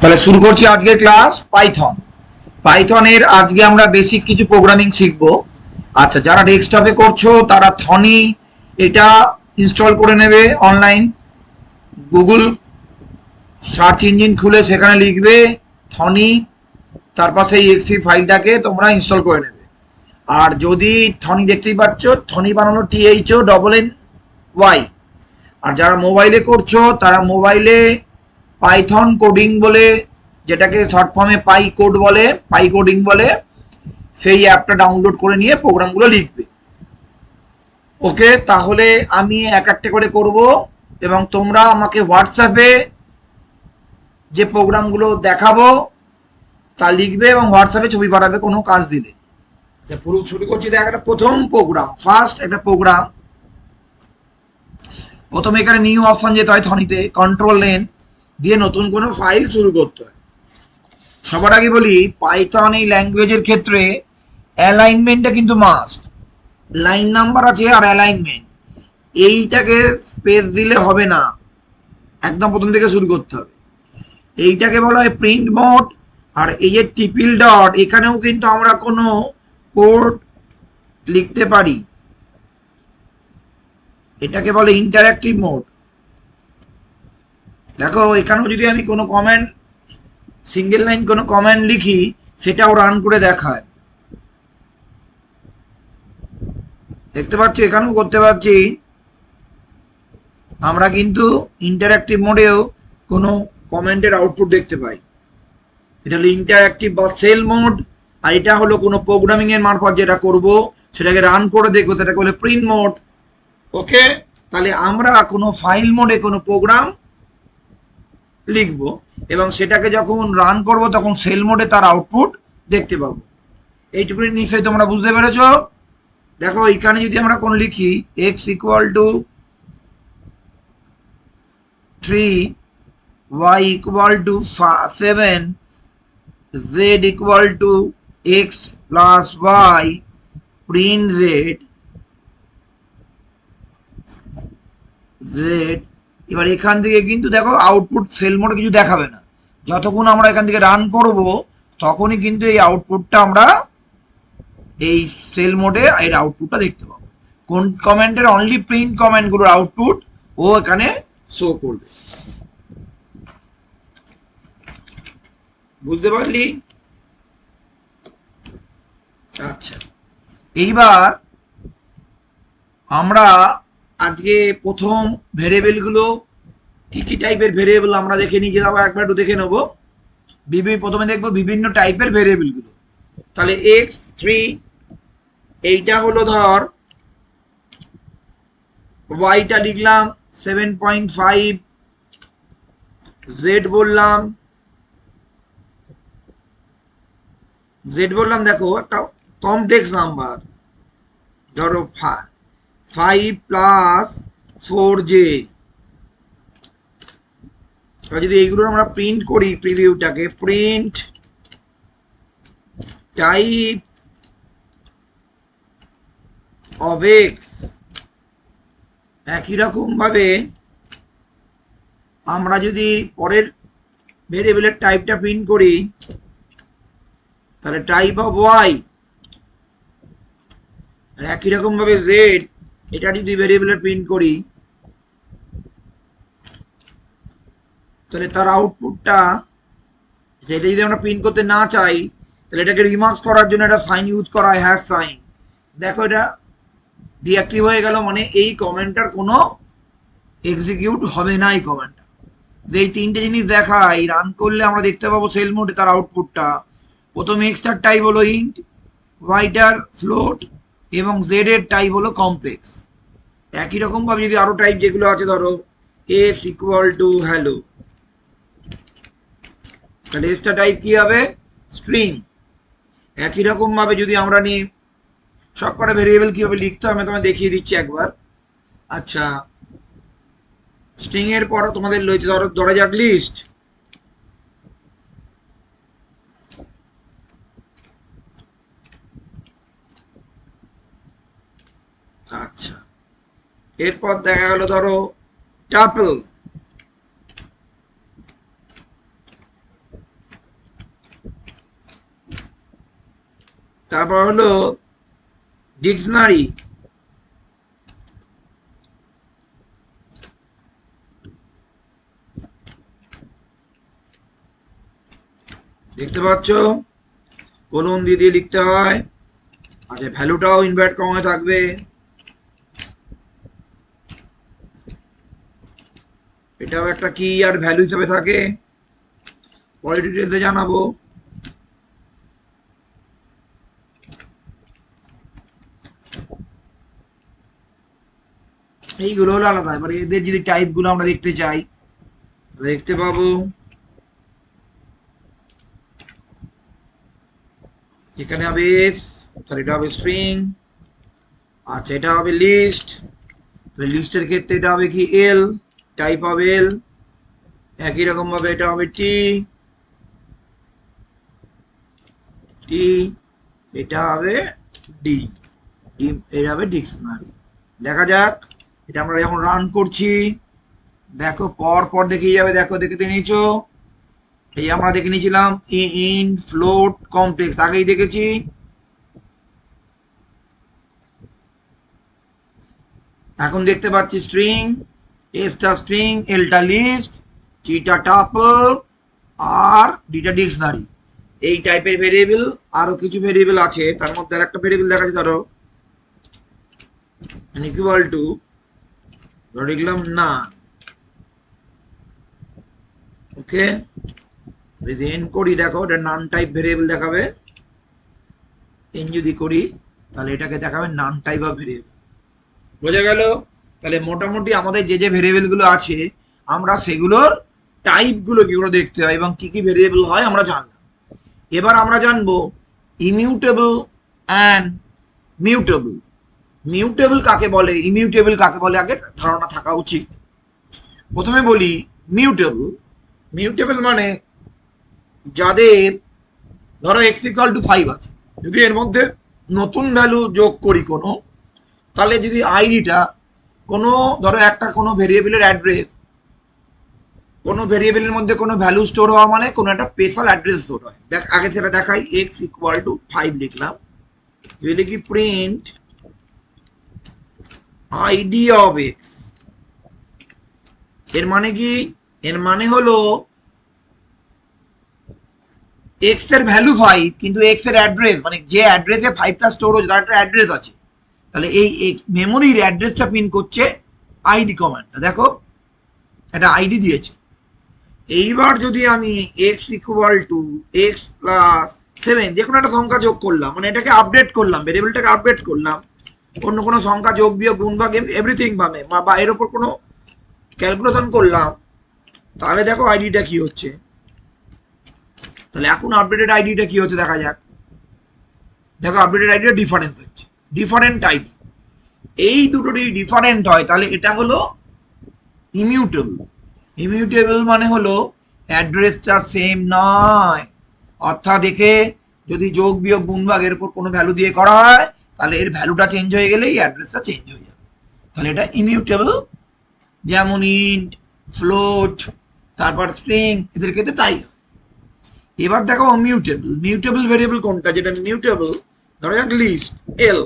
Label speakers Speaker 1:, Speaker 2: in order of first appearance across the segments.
Speaker 1: তাহলে শুরু করছি আজকের ক্লাস পাইথন। পাইথনের আজকে আমরা বেসিক কিছু প্রোগ্রামিং শিখবো। আচ্ছা, যারা ডেস্কটপে করছো তারা থনি এটা ইনস্টল করে নেবে অনলাইন। গুগল সার্চ ইঞ্জিন খুলে সেখানে লিখবে থনি, তারপর সেই এক্সি ফাইলটাকে তোমরা ইনস্টল করে নেবে। আর যদি থনি দেখতেই পাচ্ছ, থনি বানানো THONNY। আর যারা মোবাইলে করছো তারা মোবাইলে পাইথন কোডিং বলে, যেটাকে শর্ট ফর্মে পাই কোড বলে, পাই কোডিং বলে, সেই অ্যাপটা ডাউনলোড করে নিয়ে প্রোগ্রামগুলো লিখবে। ওকে, তাহলে আমি এক একটা করে করব এবং তোমরা আমাকে হোয়াটসঅ্যাপে যে প্রোগ্রামগুলো দেখাবো তা লিখবে এবং হোয়াটসঅ্যাপে ছবি পাঠাবে কোনো কাজ দিলে। পুরো শুরু করছি। দেখ, একটা প্রথম প্রোগ্রাম, ফার্স্ট একটা প্রোগ্রাম। প্রথমে এখানে নিউ অপশন যেতে হয় থনিতে, কন্ট্রোল এন দিয়ে নতুন কোনো ফাইল শুরু করতে হয়। সবার আগে বলি, পাইথন এই ল্যাঙ্গুয়েজের ক্ষেত্রে অ্যালাইনমেন্টটা কিন্তু মাস্ট। লাইন নাম্বার আছে আর অ্যালাইনমেন্ট, এইটাকে স্পেস দিলে হবে না, একদম প্রথম থেকে শুরু করতে হবে। এইটাকে বলা হয় প্রিন্ট মোড। আর এই যে টিপিল ডট, এখানেও কিন্তু আমরা কোনো কোড লিখতে পারি, এটাকে বলে ইন্টারঅ্যাক্টিভ মোড। দেখো, এখানেও যদি আমি কোনো কমেন্ট, সিঙ্গেল লাইন কোনো কমেন্ট লিখি, সেটাও রান করে দেখায়। দেখতে পাচ্ছি, এখানেও করতে পারছি। আমরা কিন্তু ইন্টারঅ্যাক্টিভ মোডেও কোনো কমেন্টের আউটপুট দেখতে পাই। এটা হলো ইন্টারঅ্যাক্টিভ বা সেল মোড। আর এটা হলো কোনো প্রোগ্রামিং এর মারফত যেটা করব, সেটাকে রান করে দেখবো, সেটাকে বলে প্রিন্ট মোড। ওকে, তাহলে আমরা কোনো ফাইল মোডে কোনো প্রোগ্রাম লিখবো এবং সেটাকে যখন রান করব তখন সেল মোডে তার আউটপুট দেখতে পাবো। এইটুকুনি নিশ্চয়ই তোমরা বুঝতে পেরেছো। দেখো, এখানে যদি আমরা কোন লিখি x equal to 3, y equal to 7, z equal to x plus y, print z, এবার এখান থেকে কিন্তু দেখো আউটপুট সেল মোডে কিছু দেখাবে না। যতক্ষণ আমরা এখান থেকে রান করব তখনই কিন্তু এই আউটপুটটা আমরা এই সেল মোডে এর আউটপুটটা দেখতে পাবো। কোন কমেন্টের অনলি প্রিন্ট কমেন্টগুলোর আউটপুট ও এখানে শো করবে। বুঝতে পারলি? আচ্ছা, এইবার আমরা আজকে প্রথম ভেরিয়েবল গুলো কি কি টাইপের ভেরিয়েবল আমরা দেখে নিয়ে যাবো, একবার একটু দেখে নেবো। প্রথমে দেখবো বিভিন্ন টাইপের ভেরিয়েবল গুলো। তাহলে x3, এইটা হলো ধর ওয়াইটা লিখলাম 7.5, জেড বললাম, দেখো একটা কমপ্লেক্স নাম্বার, ধরো 5 প্লাস 4j। যদি এইগুলো আমরা প্রিন্ট করি, প্রিভিউটাকে প্রিন্ট টাইপ অফ এক্স, একই রকম ভাবে আমরা যদি পরের ভেরিয়েবলের টাইপটা প্রিন্ট করি, তাহলে টাইপ অফ ওয়াই, একই রকম ভাবে জেড, এটা যদি ভেরিয়েবলের প্রিন্ট করি, তাহলে তার আউটপুটটা, যেটা যদি আমরা প্রিন্ট করতে না চাই, তাহলে এটাকে রিমার্কস করার জন্য একটা সাইন ইউজ করা হয়, হ্যাশ সাইন। দেখো, এটা ডিঅ্যাক্টিভ হয়ে গেল, মানে এই কমেন্টটার কোনো এক্সিকিউট হবে না। এই কমেন্টটা যে এই তিনটে জিনিস দেখায়, রান করলে আমরা দেখতে পাবো সেল মোডে তার আউটপুটটা। প্রথম এক্সটার টাইপ হলো ইন্ট, ওয়াইটার ফ্লোট এবং জেড এর টাইপ হলো কমপ্লেক্স। একই রকম ভাবে যদি আরো টাইপ যেগুলো আছে, ধরো এস ইকুয়াল টু হ্যালো, তাহলে এসটা টাইপ কি হবে, স্ট্রিং। একই রকম ভাবে যদি আমরা নিই, সব কটা ভেরিয়েবল কিভাবে লিখতে হবে তোমায় দেখিয়ে দিচ্ছি একবার। আচ্ছা, স্ট্রিং এর পর তোমাদের রয়েছে ধরা যাক লিস্ট। আচ্ছা, এরপর দেখা গেল ধরো টাপল। তারপর হলো ডিকশনারি, দেখতে পাচ্ছ কোলন দিয়ে দিয়ে লিখতে হয়। আচ্ছা, ভ্যালুটাও ইনভার্ট কমে থাকবে। এটাও একটা কি আর ভ্যালু হিসেবে থাকে, পরে ডিটেলসে জানাবো। এইগুলো হলো আলাদা। এবার এদের যদি টাইপ গুলো আমরা দেখতে চাই, দেখতে পাবো এখানে হবে এস, তাহলে এটা হবে স্ট্রিং। আচ্ছা, এটা হবে লিস্ট, তাহলে লিস্টের ক্ষেত্রে এটা হবে কি এল, টাইপ হবে এল। একই রকম ভাবে এটা হবে টি, টি, এটা হবে ডি, ডি, এটা হবে ডিকশনারি। দেখা যাক এটা আমরা যখন রান করছি, দেখো পর পর দেখিয়ে যাবে। দেখো দেখে নিয়েছো, এই আমরা দেখে নিয়েছিলাম ইন্ট, ফ্লোট, কমপ্লেক্স আগেই দেখেছি। এখন দেখতে পাচ্ছি স্ট্রিং, এসটা স্ট্রিং, এলটা লিস্ট, টিটা টাপল, আর ডিটা ডিকশনারি। এই টাইপের ভেরিয়েবল আরো কিছু ভেরিয়েবল আছে, তার মধ্যে আর একটা ভেরিয়েবল দেখাচ্ছি। ধরো ইকুয়াল টু, ধরে লিখলাম না, ওকে, যদি এন করি দেখো এটা নান টাইপ ভেরিয়েবল দেখাবে। এন যদি করি তাহলে এটাকে দেখাবে নান টাইপ অফ ভেরিয়েবল। বোঝা গেল? তাহলে মোটামুটি আমাদের যে যে ভেরিয়েবল গুলো আছে আমরা সেগুলোর টাইপ গুলো কিগুলো দেখতে হয় এবং কি কি ভেরিয়েবল হয় আমরা জানলাম। এবার আমরা জানবো ইমিউটেবল অ্যান্ড মিউটেবল। মিউটেবল কাকে বলে, ইমিউটেবল কাকে বলে আগে ধারণা থাকা উচিত। প্রথমে বলি মিউটেবল। মিউটেবল মানে যাদের ধরো এক্স ইকুয়াল টু 5 আছে, যদি এর মধ্যে নতুন ভ্যালু যোগ করি কোনো, তাহলে যদি আইডিটা কোনো ধরো একটা কোনো ভেরিয়েবলের অ্যাড্রেস, কোনো ভেরিয়েবলের মধ্যে কোনো ভ্যালু স্টোর হওয়া মানে কোনো একটা স্পেশাল অ্যাড্রেস স্টোর হয়। দেখ আগে সেটা দেখাই, এক্স ইকুয়াল টু 5 লিখলাম, যদি লিখি প্রিন্ট আইডি অফ এক্স, এর মানে কি, এর মানে হলো এক্স এর ভ্যালু 5 কিন্তু এক্স এর অ্যাড্রেস মানে যে অ্যাড্রেসে 5টা স্টোর হচ্ছে তার একটা অ্যাড্রেস আছে, তাহলে এই মেমোরির অ্যাড্রেসটা প্রিন্ট করছে আইডি কমান্ডটা। দেখো এটা আইডি দিয়েছে। এইবার যদি আমি x equal to x plus 7 যে কোনো একটা সংখ্যা যোগ করলাম, মানে এটাকে আপডেট করলাম, ভেরিয়েবলটাকে আপডেট করলাম, অন্য কোনো সংখ্যা যোগ বিয়োগ গুণ ভাগ এভরিথিং ভাবে বা এর উপর কোনো ক্যালকুলেশন করলাম, তাহলে দেখো আইডিটা কি হচ্ছে। তাহলে এখন আপডেটেড আইডিটা কি হচ্ছে দেখা যাক। দেখো আপডেটেড আইডিটা ডিফারেন্স হচ্ছে, ডিফারেন্ট আইডি। এই দুটো যদি ডিফারেন্ট হয় তাহলে এটা হলো ইমিউটেবল। ইমিউটেবল মানে হলো অ্যাড্রেসটা সেম নয়, অর্থাৎ দেখে যদি যোগ বিয়োগ গুণ ভাগ এর উপর কোনো ভ্যালু দিয়ে করা হয় তাহলে এর ভ্যালুটা চেঞ্জ হয়ে গেলেই অ্যাড্রেসটা চেঞ্জ হয়ে যাবে, তাহলে এটা ইমিউটেবল। যেমন ইন্ট, ফ্লোট, তারপর স্ট্রিং, এদের ক্ষেত্রে তাই। এবার দেখো মিউটেবল। মিউটেবল ভেরিয়েবল কোনটা, যেটা মিউটেবল, ধরো যাক লিস্ট এল,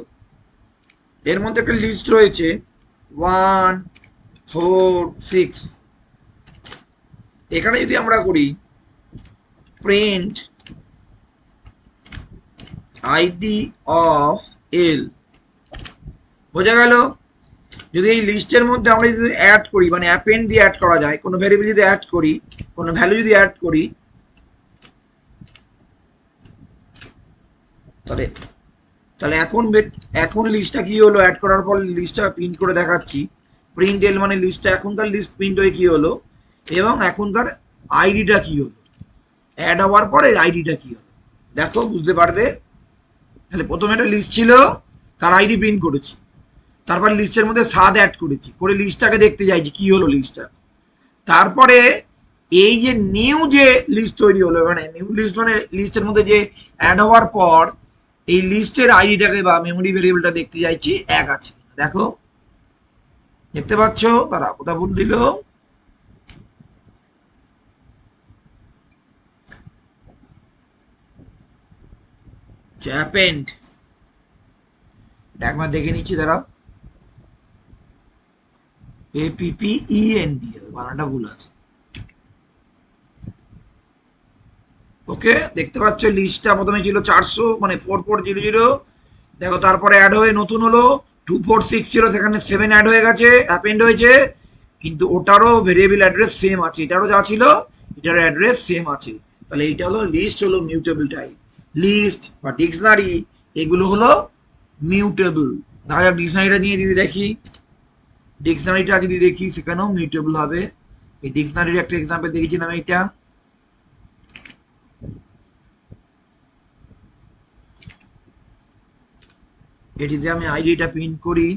Speaker 1: এর মধ্যে একটা লিস্ট রয়েছে 1 4 6, এখানে যদি আমরা করি প্রিন্ট আইডি অফ এল, বোঝা গেল? যদি এই লিস্টের মধ্যে আমরা যদি অ্যাড করি, মানে অ্যাপেন্ড দিয়ে অ্যাড করা যায়, কোনো ভেরিয়েবল যদি অ্যাড করি, কোনো ভ্যালু যদি অ্যাড করি, তাহলে তাহলে এখন লিস্টটা কি হলো, অ্যাড করার পর লিস্টটা প্রিন্ট করে দেখাচ্ছি। প্রিন্ট এল মানে লিস্টটা, এখনকার লিস্ট প্রিন্ট হয়ে কি হলো এবং এখনকার আইডিটা কি হলো, অ্যাড হওয়ার পর এর আইডিটা কি হলো দেখো, বুঝতে পারবে। তাহলে প্রথমে একটা লিস্ট ছিল, তার আইডি প্রিন্ট করেছি, তারপর লিস্টের মধ্যে স্বাদ অ্যাড করেছি, করে লিস্টটাকে দেখতে চাইছি কি হলো লিস্টটা। তারপরে এই যে নিউ যে লিস্ট তৈরি হলো, মানে নিউ লিস্ট মানে লিস্টের মধ্যে যে অ্যাড হওয়ার পর এই লিস্টের আইডিটাকে বা মেমোরি ভেরিয়েবলটা দেখতে চাইছি এক আছে। দেখো দেখতে পাচ্ছ, তারা কোথা ভুল দিল। অ্যাপেন্ড, একবার দেখে নিচ্ছি দাঁড়াও, APPEND, বানানটা ভুল আছে। ওকে, দেখতে পাচ্ছ লিস্টটা প্রথমে ছিল 400 মানে 4400, দেখো তারপরে অ্যাড হয়ে নতুন হলো 2460 ছিল, সেখানে 7 অ্যাড হয়ে গেছে, অ্যাপেন্ড হয়েছে, কিন্তু ওটারও ভেরিয়েবল অ্যাড্রেস সেম আছে, এটারও যা ছিল এটার অ্যাড্রেস সেম আছে। তাহলে এইটা হলো লিস্ট, হলো মিউটেবল টাইপ। লিস্ট বা ডিকশনারি এগুলো হলো মিউটেবল। দেখা যাক ডিকশনারিটা নিয়ে যদি দেখি, ডিকশনারিটা যদি দেখি সেখানেও মিউটেবল হবে। এই ডিকশনারির একটা এক্সাম্পল দেখেছিলাম, এইটা এটিতে আমি আইডিটা প্রিন্ট করি,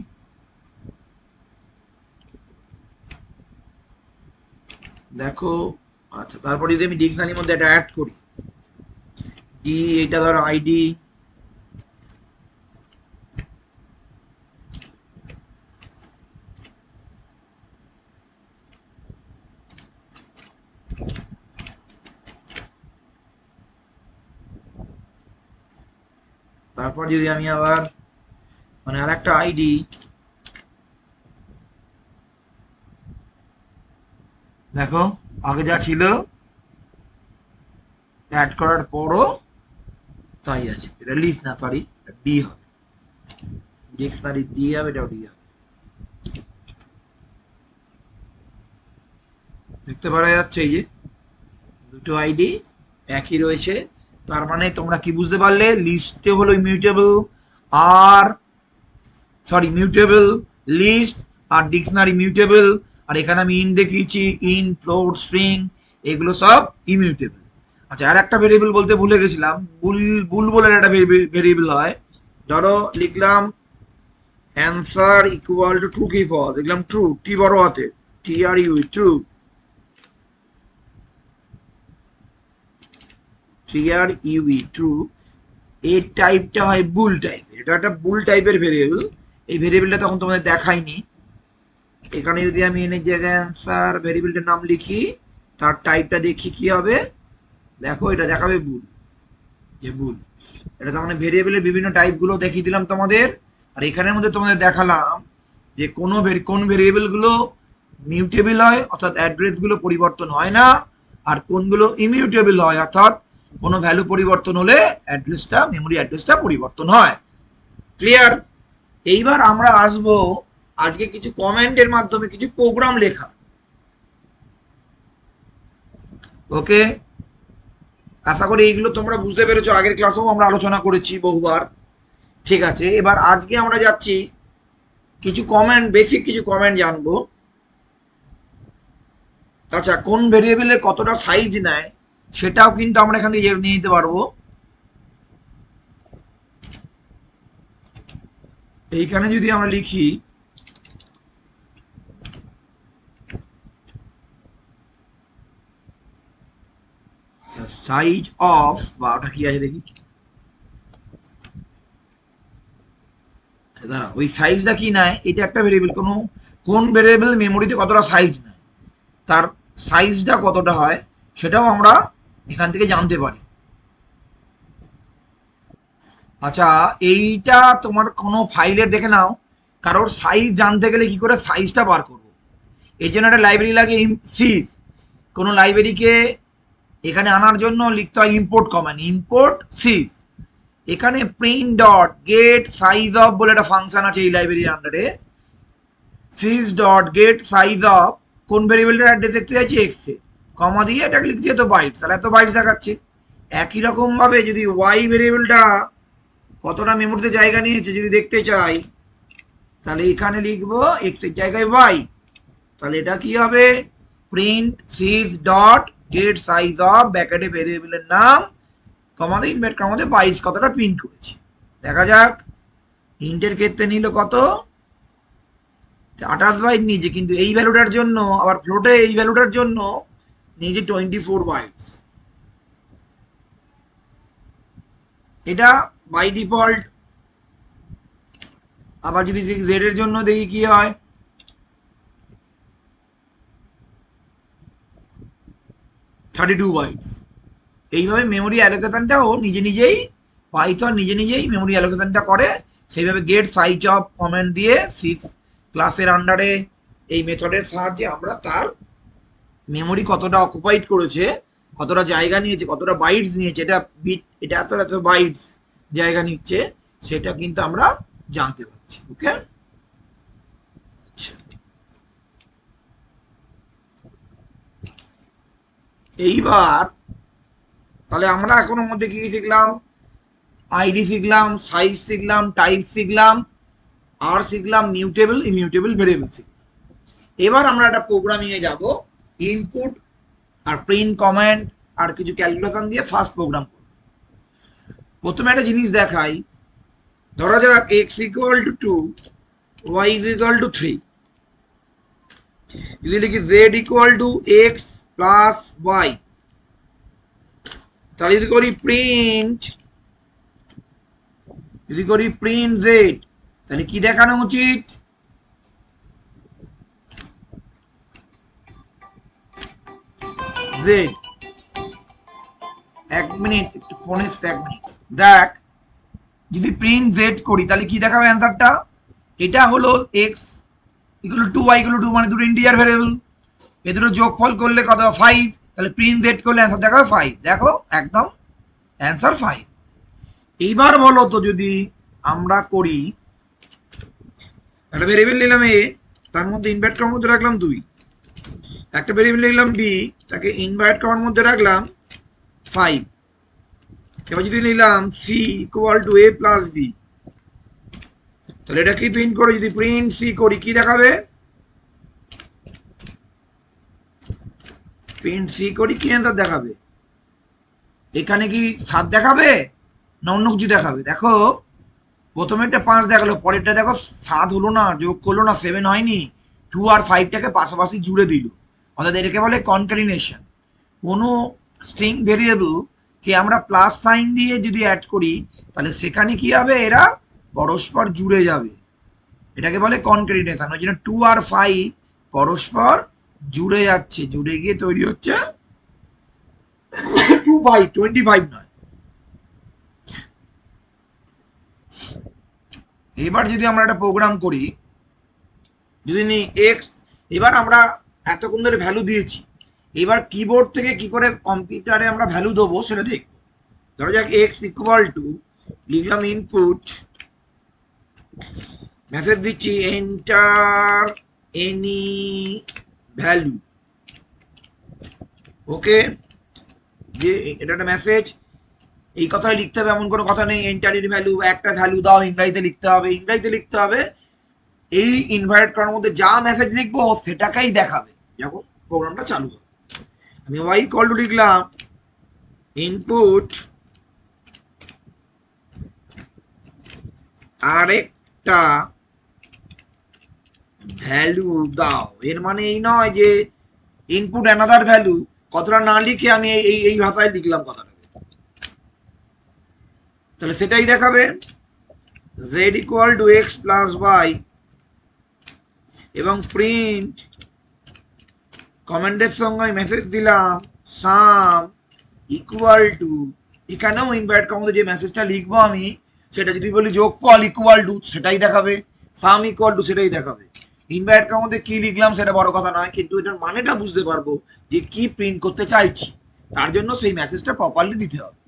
Speaker 1: দেখো। আচ্ছা, তারপরে যদি আমি ডিকশনারির মধ্যে এটা অ্যাড করি, এটা ধরো আইডি, তারপর যদি আমি আবার মানে আর একটা আইডি, দেখো আগে যা ছিল অ্যাড করার পরও তাই আছে। এটা লিস্ট না, সরি, ডি হবে, ডিকশনারি ডি হবে, এটাও ডি হবে। দেখতে পারা যাচ্ছে এই যে দুটো আইডি একই রয়েছে, তার মানে তোমরা কি বুঝতে পারলে, লিস্টে হলো ইমিউটেবল, আর সরি মিউটেবল, লিস্ট আর ডিকশনারি মিউটেবল, আর এখানে আমি ইন দেখিয়েছি, ইন, ফ্লোট, স্ট্রিং, এগুলো সব ইমিউটেবল। আচ্ছা, আর একটা ভেরিয়েবল বলতে ভুলে গেছিলাম, বুল, বুল বলে একটা ভেরিয়েবল হয়। ধরো লিখলাম অ্যান্সার ইকুয়াল টু ট্রু কি ফলস, লিখলাম ট্রু, টি বড় হাতে, TRU, ট্রু, ট্রু। এর টাইপটা হয় বুল টাইপ, এটা একটা বুল টাইপের ভেরিয়েবল। এই ভেরিয়েবলটা তখন তোমাদের দেখাইনি। এখানে যদি আমি এনে জায়গায় অ্যান্সার ভেরিয়েবলটার নাম লিখি, তার টাইপটা দেখি কি হবে, দেখো এটা দেখাবে বুল, যে বুল। এটা তার মানে ভেরিয়েবলের বিভিন্ন টাইপ গুলো দেখিয়ে দিলাম তোমাদের। আর এখানের মধ্যে তোমাদের দেখালাম যে কোন ভেরিয়েবল গুলো মিউটেবল হয়, অর্থাৎ অ্যাড্রেস গুলো পরিবর্তন হয় না, আর কোনগুলো ইমিউটেবল হয়, অর্থাৎ কোনো ভ্যালু পরিবর্তন হলে অ্যাড্রেসটা, মেমোরি অ্যাড্রেসটা পরিবর্তন হয়। ক্লিয়ার? এইবার আমরা আসবো আজকে কিছু কমেন্টের মাধ্যমে কিছু প্রোগ্রাম লেখা। ওকে, আশা করি এইগুলো তোমরা বুঝতে পেরেছো, আগের ক্লাসেও আমরা আলোচনা করেছি বহুবার। ঠিক আছে, এবার আজকে আমরা যাচ্ছি কিছু কমেন্ট, বেসিক কিছু কমেন্ট জানবো। আচ্ছা, কোন ভেরিয়েবলের কতটা সাইজ নেয় সেটাও কিন্তু আমরা এখান থেকে নিয়ে নিতে পারবো। এইখানে যদি আমরা লিখি সাইজ অফ, বা ওটা কি আছে দেখি, দাঁড়া, ওই সাইজটা কি নেয়, এটা একটা ভেরিয়েবল, কোন ভেরিয়েবল মেমোরিতে কতটা সাইজ নেয়, তার সাইজটা কতটা হয় সেটাও আমরা এখান থেকে জানতে পারি। আচ্ছা, এইটা তোমার কোনো ফাইলের দেখে নাও, কারোর সাইজ জানতে গেলে কি করে সাইজটা বার করবো, এর জন্য একটা লাইব্রেরি লাগে, সিজ। কোনো লাইব্রেরিকে এখানে আনার জন্য লিখতে হয় ইম্পোর্ট কমান্ড, ইম্পোর্ট সিজ। এখানে print dot get size of বলে একটা ফাংশন আছে এই লাইব্রেরির আন্ডারে। সিজ ডট গেট সাইজ অফ কোন ভেরিয়েবলটার অ্যাড্রেস দেখতে চাইছি, এক্স এ, কমা দিয়ে এটাকে লিখছি এত বাইটস, তাহলে এত বাইটস দেখাচ্ছে। একই রকম ভাবে যদি ওয়াই ভেরিয়েবলটা কতটা মেমোরিতে জায়গা নিয়েছে যদি দেখতে চাই, তাহলে এখানে লিখবো এক্স এর জায়গায় ওয়াই, তাহলে এটা কি হবে, print sys dot get size of ব্যাকেটে ভেরিয়েবলের নাম, কমাতে ইনভার্ট কমাতে বাইটস কতটা প্রিন্ট করেছি। দেখা যাক, ইন্টের ক্ষেত্রে নিল কত, 28 বাইট নিয়েছে, কিন্তু এই ভ্যালুটার জন্য আবার ফ্লোটে এই ভ্যালুটার জন্য নিয়েছে 24 বাইটস। এটা বাই ডিফল্ট। আবার যদি জেড এর জন্য দেখি কি হয়, থার্টি টু বাইটস। এইভাবে মেমোরি অ্যালোকেশনটাও নিজে নিজেই পাইথন নিজে নিজেই মেমোরি অ্যালোকেশনটা করে, সেইভাবে গেট সাইজ অফ কমেন্ট দিয়ে সিস ক্লাসের আন্ডারে এই মেথডের সাহায্যে আমরা তার মেমোরি কতটা অকুপাইড করেছে, কতটা জায়গা নিয়েছে, কতটা বাইটস নিয়েছে, এটা বিট, এটা এত এত বাইটস জায়গা নিচ্ছে, সেটা কিন্তু আমরা জানতে পারছি। ওকে, এইবার তাহলে আমরা এখনোর মধ্যে কি শিখলাম? আইডি শিখলাম, সাইজ শিখলাম, টাইপ শিখলাম, আর শিখলাম মিউটেবল ইমিউটেবল ভেরিয়েবল শিখলাম। এবার আমরা একটা প্রোগ্রামিং এ যাব, ইনপুট আর প্রিন্ট কমেন্ট আর কিছু ক্যালকুলেশন দিয়ে ফার্স্ট প্রোগ্রাম করব। প্রথমে একটা জিনিস দেখাই, ধরা যাক x equal to 2, y equal to 3, যদি লিখি z equal to x plus y, তাহলে যদি করি প্রিন্ট z, তাহলে কি দেখানো উচিত? z, এক মিনিট, একটু ফোন এসছে, এক মিনিট। দেখ, যদি প্রিন্ট z করি তাহলে কি দেখাবে অ্যান্সারটা? এটা হলো x equal to y equal to 2, মানে দুটো ইন্টিজার ভেরিয়েবল, এ দুটো যোগফল করলে কত? 5। তাহলে প্রিন্ট z করলে অ্যান্সার দেখাবে 5। দেখো একদম অ্যান্সার 5। এইবার বলো তো, যদি আমরা করি একটা ভেরিয়েবল নিলাম a, তার মধ্যে ইনভার্ট করার মধ্যে রাখলাম 2, একটা ভেরিয়েবল নিলাম b, তাকে ইনভার্ট করার মধ্যে রাখলাম 5, এবার যদি নিলাম c equal to a plus b, তাহলে এটা কি প্রিন্ট করে? যদি প্রিন্ট c করি কি দেখাবে? প্রিন্ট c করি কি অ্যান্সার দেখাবে? এখানে কি 7 দেখাবে না অন্য কিছু দেখাবে? দেখো, প্রথমে একটা 5 দেখালো, পরেরটা দেখো 7 হলো না, যোগ করলো না, 7 হয়নি, 2 আর 5টাকে পাশাপাশি জুড়ে দিল। অর্থাৎ এটাকে বলে কনক্যাটিনেশন। কোনো স্ট্রিং ভেরিয়েবল কে আমরা প্লাস সাইন দিয়ে যদি অ্যাড করি, তাহলে সেখানে কি হবে? এরা পরস্পর জুড়ে যাবে, এটাকে বলে কনক্যাটিনেশন। ওই জন্য 2 আর 5 পরস্পর জুড়ে যাচ্ছে, জুড়ে গিয়ে তৈরি হচ্ছে 25 নয়। এবার যদি আমরা একটা প্রোগ্রাম করি, যদি নি এক্স, এবার আমরা এতক্ষণ ধরে ভ্যালু দিয়েছি, এবার কিবোর্ড থেকে কি করে কম্পিউটারে আমরা ভ্যালু দেবো সেটা দেখব। ধরো যাক এক্স ইকুয়াল টু, লিখলাম ইনপুট, মেসেজ দিচ্ছি এন্টার এনি ভ্যালু। ওকে, যে এটা একটা মেসেজ, এই কথাটা লিখতে হবে এমন কোনো কথা নেই। এন্টার এনি ভ্যালু, একটা ভ্যালু দাও, ইংরাজিতে লিখতে হবে, এই ইনভাইট করার মধ্যে যা মেসেজ লিখবো সেটাকেই দেখাবে যখন প্রোগ্রামটা চালু হবে। আমি ওয়াই কল টু লিখলাম ইনপুট আরেকটা ভ্যালু দাও। এর মানে এই নয় যে ইনপুট অ্যানাদার ভ্যালু, কথাটা না লিখে আমি এই ভাষায় লিখলাম কথাটা, তাহলে সেটাই দেখাবে। z equal to x plus y, এবং প্রিন্ট কমেন্টের সঙ্গে মেসেজ দিলাম সাম ইকুয়াল টু, এখানেও ইনভার্ট করার মধ্যে যে মেসেজটা লিখবো আমি, সেটা যদি বলি যোগফল ইকুয়াল টু, সেটাই দেখাবে, সাম ইকুয়াল টু সেটাই দেখাবে। ইনভার্ট করার মধ্যে কি লিখলাম সেটা বড় কথা নয়, কিন্তু এটার মানেটা বুঝতে পারবো যে কি প্রিন্ট করতে চাইছি, তার জন্য সেই মেসেজটা প্রপারলি দিতে হবে।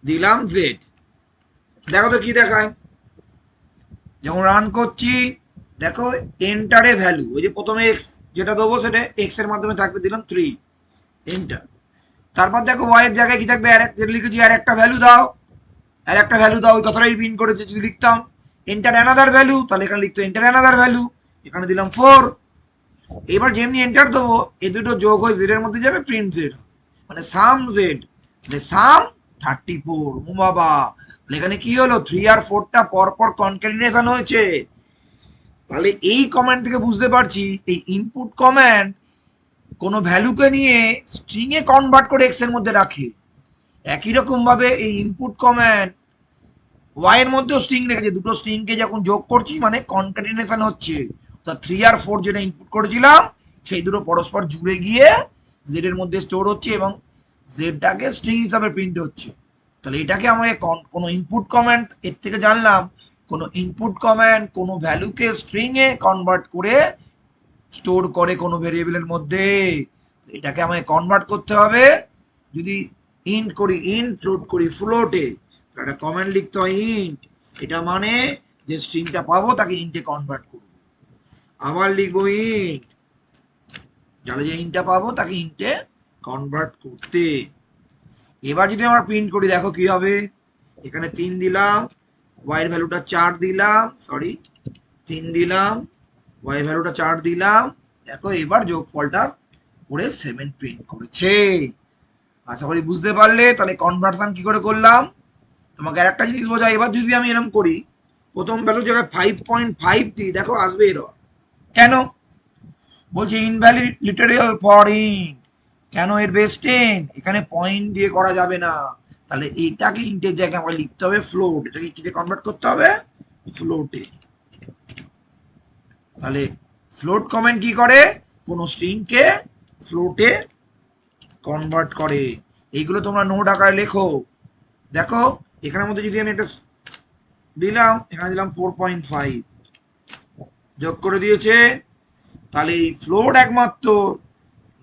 Speaker 1: দিলাম z, দেখো তো কি দেখায়। যখন রান করছি দেখো এন্টারে ভ্যালু, ওই যে প্রথমে এক্স যেটা দেবো সেটা এক্স এর মাধ্যমে থাকবে, দিলাম 3, এন্টার। তারপর দেখো ওয়াই এর জায়গায় কি থাকবে? যেটা লিখেছি আর একটা ভ্যালু দাও, আর একটা ভ্যালু দাও, ওই কথাটাই প্রিন্ট করেছে। যদি লিখতাম এন্টার অ্যানাদার ভ্যালু, তাহলে এখানে লিখতো এন্টার অ্যানাদার ভ্যালু, এখানে দিলাম 4। এবার যেমনি এন্টার দেবো এ দুটো যোগ হয়ে জেড এর মধ্যে যাবে, প্রিন্ট জেড, মানে সাম জেড, মানে সাম 34। ও বাবা, এখানে কি হলো? 3 আর 4টা পরপর কনক্যাটিনেশন হয়েছে। তাহলে এই কমান্ড থেকে বুঝতে পারছি এই ইনপুট কমান্ড কোনো ভ্যালুকে নিয়ে স্ট্রিং এ কনভার্ট করে এক্স এর মধ্যে রাখে। একই রকম ভাবে এই ইনপুট কমান্ড ওয়াই এর মধ্যেও স্ট্রিং রেখেছে, দুটো স্ট্রিংকে যখন যোগ করছি মানে কনক্যাটিনেশন হচ্ছে। তো 3 আর 4 যেটা ইনপুট করেছিলাম সেই দুটো পরস্পর জুড়ে গিয়ে জেড এর মধ্যে স্টোর হচ্ছে এবং জেডটাকে স্ট্রিং হিসাবে প্রিন্ট হচ্ছে। তাহলে এটাকে আমরা কোনো ইনপুট কমান্ড এর থেকে জানলাম, কোনো ইনপুট কমান্ড কোনো ভ্যালুকে স্ট্রিং এ কনভার্ট করে স্টোর করে কোনো ভেরিয়েবলের মধ্যে। এটাকে আমাকে কনভার্ট করতে হবে। যদি ইন্ট করি ইন্ট, ফ্লোট করি ফ্লোটে, একটা কমেন্ট লিখতে হয় ইন্ট, এটা মানে যে স্ট্রিংটা পাবো তাকে ইন্টে কনভার্ট করব। আবার লিখবো ইন্ট, তাহলে যে ইন্টটা পাবো তাকে ইন্টে কনভার্ট করতে। এবার যদি আমরা প্রিন্ট করি দেখো কি হবে, এখানে 3 দিলাম, y এর ভ্যালুটা 4 দিলাম, সরি 3 দিলাম, y এর ভ্যালুটা 4 দিলাম, দেখো এবার যোগফলটা করে 7 প্রিন্ট করেছে। আশা করি বুঝতে পারলে। তাহলে কনভার্সন কি করে করলাম তোমাকে আর একটা জিনিস বোঝাই। এবার যদি আমি এরকম করি, প্রথম ভ্যালু জায়গায় 5.5 দিই, দেখো আসবে এরর। কেন বলছে ইনভ্যালিড লিটারাল ফর ইন্ট, কেন এর বেস 10, এখানে পয়েন্ট দিয়ে করা যাবে না। তাহলে এইটাকে ইন্টের জায়গায় আমরা লিখতে হবে ফ্লোট, এটাকে কিতে কনভার্ট করতে হবে ফ্লোটে। তাহলে ফ্লোট কমেন্ট কি করে, কোন স্ট্রিংকে ফ্লোটে কনভার্ট করে। এইগুলো তোমরা নোট আকারে লেখো। দেখো এখানের মধ্যে যদি আমি একটা দিলাম, এখানে দিলাম 4.5, যোগ করে দিয়েছে। তাহলে এই ফ্লোট একমাত্র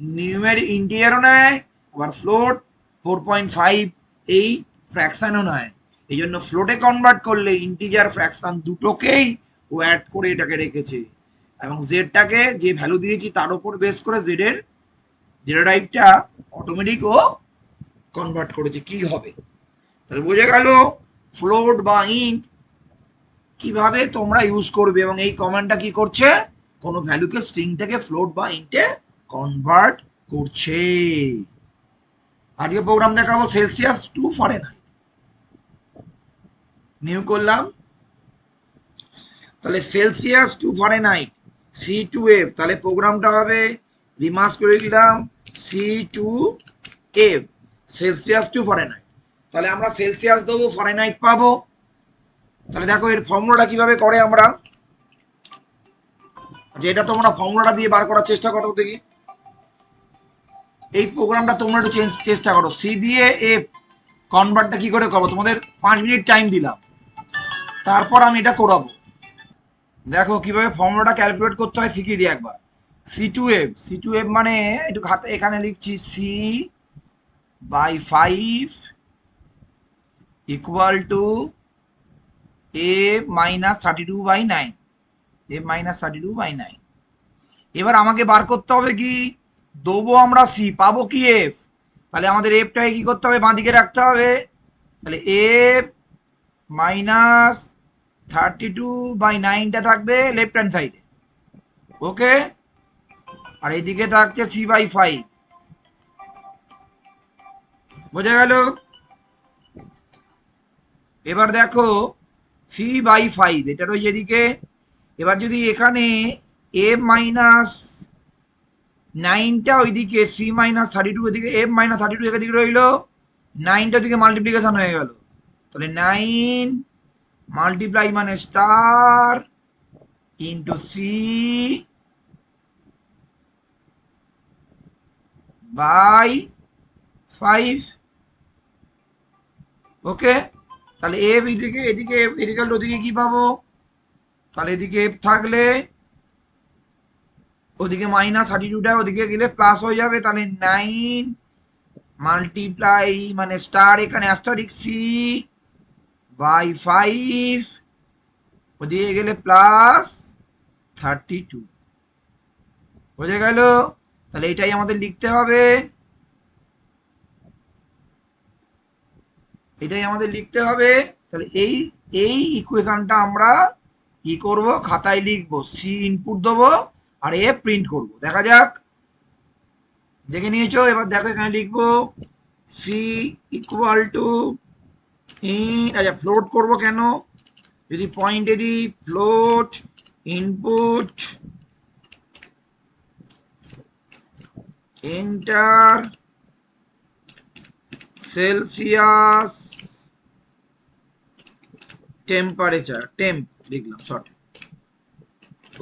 Speaker 1: নিউমেরিক ইন্টিজারও নেয়, আবার ফ্লোট 4.5 এই ফ্র্যাকশনও নয়। এই জন্য ফ্লোটে কনভার্ট করলে ইন্টিজার ফ্র্যাকশন দুটোকেই ও অ্যাড করে এটাকে রেখেছে, এবং জেডটাকে যে ভ্যালু দিয়েছি তার উপর বেস করে জেডের ডেটা টাইপটা অটোমেটিক ও কনভার্ট করেছে কি হবে। তাহলে বোঝা গেল ফ্লোট বা ইন্ট কিভাবে তোমরা ইউজ করবে, এবং এই কমান্ডটা কি করছে, কোনো ভ্যালুকে স্ট্রিং থেকে ফ্লোট বা ইন্টে কনভার্ট করছে। আজকে প্রোগ্রাম দেখাবো সেলসিয়াস টু ফরেনহাইট। নিউ করলাম, তাহলে সেলসিয়াস টু ফরেনহাইট C2F, তাহলে প্রোগ্রামটা হবে রিমার্স করে দিলাম C2F, সেলসিয়াস টু ফরেনহাইট। তাহলে আমরা সেলসিয়াস দেবো, ফরেনহাইট পাবো। তাহলে দেখো এর ফর্মুলাটা কিভাবে করে আমরা, যেটা তোমরা ফর্মুলাটা দিয়ে বার করার চেষ্টা করো দেখি। এই প্রোগ্রামটা তোমরা একটু চেষ্টা করো, সি দিয়ে এফ কনভার্টটা কি করে করবো, তোমাদের 5 মিনিট টাইম দিলাম, তারপর আমি এটা করাবো। দেখো কিভাবে ফর্মুলাটা ক্যালকুলেট করতে হয় শিখিয়ে দিই একবার। C2F মানে একটু খাতে এখানে লিখছি C/5 equal to F-32/9, F-32/9। এবার আমাকে বার করতে হবে কি, দেবো আমরা সি, পাবো কি এফ, তাহলে আমাদের এফটাকে কি করতে হবে, বাঁদিকে রাখতে হবে। তাহলে F-32/9টা থাকবে লেফট হ্যান্ড সাইডে, ওকে, আর এদিকে থাকছে C/5, বোঝা গেল। এবার দেখো C/5 এটা রয়েছে এদিকে। এবার যদি এখানে F-9টা ওইদিকে, C-32 এদিকে, F-32 এদিকে রইলো, 9টা ওদিকে মাল্টিপ্লিকেশন হয়ে গেল। তাহলে 9 মাল্টিপ্লাই মানে স্টার ইন্টু C/5, ওকে। তাহলে এফ এদিকে, এদিকে এদিকে ওদিকে কি পাবো, তাহলে এদিকে এফ থাকলে ওদিকে -32টা ওদিকে গেলে প্লাস হয়ে যাবে। তাহলে 9 মাল্টিপ্লাই মানে স্টার, এখানে অ্যাস্টারিক C/5, ওদিকে গেলে প্লাস 32, বোঝা গেল। তাহলে এটাই আমাদের লিখতে হবে, এটাই আমাদের লিখতে হবে। তাহলে এই এই ইকুয়েশনটা আমরা কি করব, খাতায় লিখবো, সি ইনপুট দেবো আর এ প্রিন্ট করব। দেখা যাক, দেখে নিয়েছো। এবার দেখো এখানে লিখবো সি ইকুয়াল টু, আচ্ছা ফ্লোট করবো কেন, যদি পয়েন্টে দিই float input enter celsius temperature, temp লিখলাম সঠিক,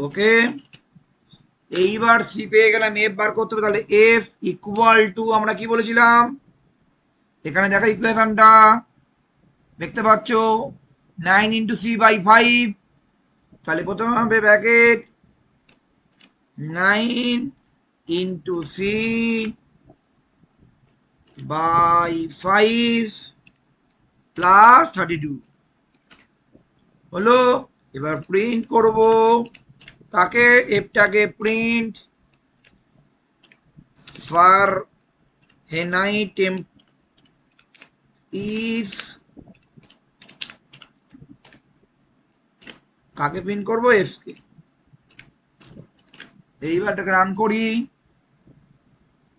Speaker 1: ওকে। এইবার সি পেয়ে গেলাম, এফ বার করতে হবে। তাহলে এফ ইকুয়াল টু আমরা কি বলেছিলাম, এখানে দেখো ইকুয়েশনটা দেখতে পাচ্ছ 9 ইন্টু সি বাই 5, তাহলে প্রথমে হবে bracket 9 into C by 5 plus 32 হলো। এবার প্রিন্ট করব, তাকে এফটাকে প্রিন্ট ফারেনহাইট টেম্প ইজ, কাকে প্রিন্ট করব, এফ কে। এইবার এটাকে রান করি,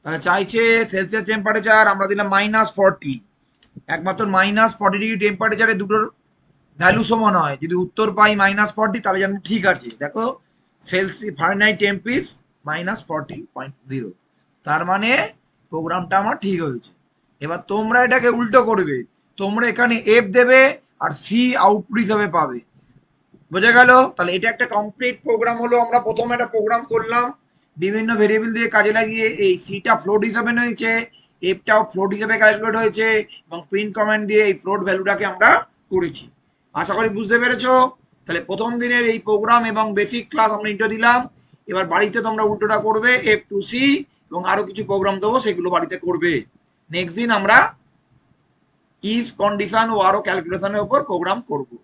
Speaker 1: তাহলে চাইছে সেলসিয়াস টেম্পারেচার, আমরা দিলাম -40, একমাত্র -40 ডিগ্রি টেম্পারেচারে দুটোর ভ্যালু সমান হয়। যদি উত্তর পাই -40 তাহলে জানি ঠিক আছে। দেখো সেলসিয়াস ফারেনহাইট টেম্প ইজ -40.0, তার মানে প্রোগ্রামটা আমার ঠিক হয়েছে। এবার তোমরা এটাকে উল্টো করবে, তোমরা এখানে এফ দেবে আর সি আউটপুট হিসাবে পাবে। বোঝা গেল? তাহলে এটা একটা কমপ্লিট প্রোগ্রাম হলো। আমরা প্রথমে একটা প্রোগ্রাম করলাম, বিভিন্ন ভেরিয়েবল দিয়ে কাজে লাগিয়ে এই সিটা ফ্লোট হিসাবে নিয়েছে, এফটাও ফ্লোট হিসাবে ক্যালকুলেট হয়েছে, এবং প্রিন্ট কমান্ড দিয়ে এই ফ্লোট ভ্যালুটাকে আমরা করেছি। আশা করি বুঝতে পেরেছো। তাহলে প্রথম দিনের এই প্রোগ্রাম এবং বেসিক ক্লাস আমরা ইন্ট্রো দিলাম। এবার বাড়িতে তোমরা উল্টোটা করবে, এফ টু সি, এবং আরো কিছু প্রোগ্রাম দেবো, সেগুলো বাড়িতে করবে। নেক্সট দিন আমরা ইফ কন্ডিশন ও আরো ক্যালকুলেশনের উপর প্রোগ্রাম করবো।